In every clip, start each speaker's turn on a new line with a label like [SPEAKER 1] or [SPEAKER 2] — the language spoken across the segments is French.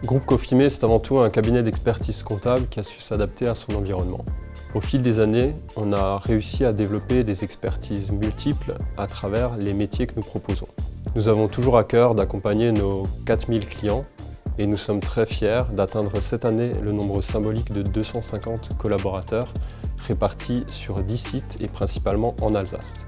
[SPEAKER 1] Groupe Cofimé, c'est avant tout un cabinet d'expertise comptable qui a su s'adapter à son environnement. Au fil des années, on a réussi à développer des expertises multiples à travers les métiers que nous proposons. Nous avons toujours à cœur d'accompagner nos 4000 clients et nous sommes très fiers d'atteindre cette année le nombre symbolique de 250 collaborateurs répartis sur 10 sites et principalement en Alsace.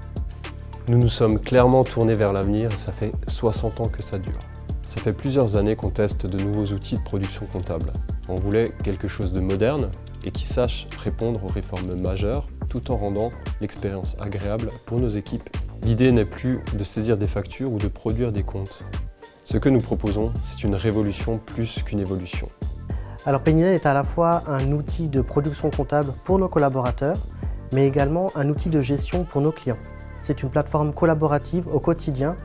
[SPEAKER 1] Nous nous sommes clairement tournés vers l'avenir et ça fait 60 ans que ça dure. Ça fait plusieurs années qu'on teste de nouveaux outils de production comptable. On voulait quelque chose de moderne et qui sache répondre aux réformes majeures tout en rendant l'expérience agréable pour nos équipes. L'idée n'est plus de saisir des factures ou de produire des comptes. Ce que nous proposons, c'est une révolution plus qu'une évolution.
[SPEAKER 2] Alors Pennyline est à la fois un outil de production comptable pour nos collaborateurs, mais également un outil de gestion pour nos clients. C'est une plateforme collaborative au quotidien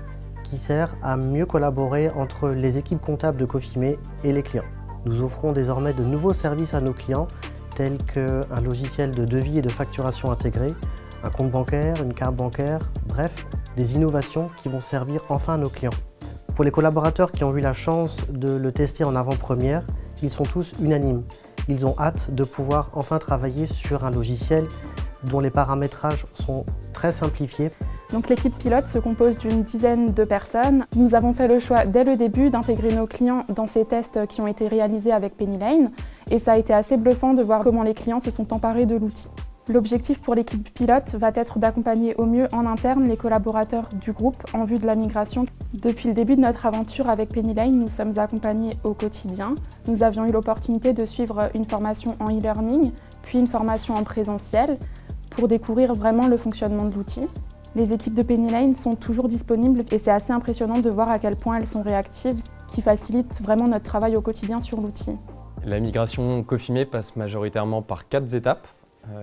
[SPEAKER 2] qui sert à mieux collaborer entre les équipes comptables de Cofimé et les clients. Nous offrons désormais de nouveaux services à nos clients, tels qu'un logiciel de devis et de facturation intégré, un compte bancaire, une carte bancaire, bref, des innovations qui vont servir enfin à nos clients. Pour les collaborateurs qui ont eu la chance de le tester en avant-première, ils sont tous unanimes. Ils ont hâte de pouvoir enfin travailler sur un logiciel dont les paramétrages sont très simplifiés.
[SPEAKER 3] Donc l'équipe pilote se compose d'une dizaine de personnes. Nous avons fait le choix dès le début d'intégrer nos clients dans ces tests qui ont été réalisés avec Pennyline et ça a été assez bluffant de voir comment les clients se sont emparés de l'outil. L'objectif pour l'équipe pilote va être d'accompagner au mieux en interne les collaborateurs du groupe en vue de la migration. Depuis le début de notre aventure avec Pennyline, nous sommes accompagnés au quotidien. Nous avions eu l'opportunité de suivre une formation en e-learning, puis une formation en présentiel pour découvrir vraiment le fonctionnement de l'outil. Les équipes de Pennyline sont toujours disponibles et c'est assez impressionnant de voir à quel point elles sont réactives, ce qui facilite vraiment notre travail au quotidien sur l'outil.
[SPEAKER 4] La migration Cofimé passe majoritairement par 4 étapes.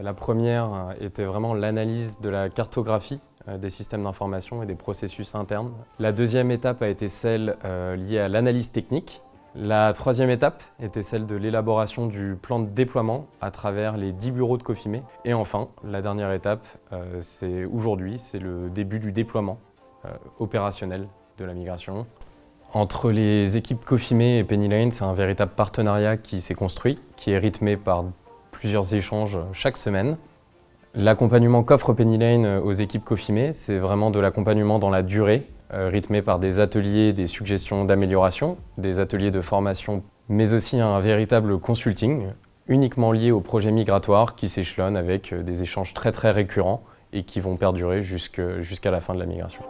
[SPEAKER 4] La première était vraiment l'analyse de la cartographie des systèmes d'information et des processus internes. La deuxième étape a été celle liée à l'analyse technique. La troisième étape était celle de l'élaboration du plan de déploiement à travers les 10 bureaux de Cofimé. Et enfin, la dernière étape, c'est aujourd'hui, c'est le début du déploiement opérationnel de la migration. Entre les équipes Cofimé et Pennyline, c'est un véritable partenariat qui s'est construit, qui est rythmé par plusieurs échanges chaque semaine. L'accompagnement qu'offre Pennyline aux équipes Cofimé, c'est vraiment de l'accompagnement dans la durée, rythmé par des ateliers, des suggestions d'amélioration, des ateliers de formation, mais aussi un véritable consulting uniquement lié au projet migratoire qui s'échelonne avec des échanges très récurrents et qui vont perdurer jusqu'à la fin de la migration.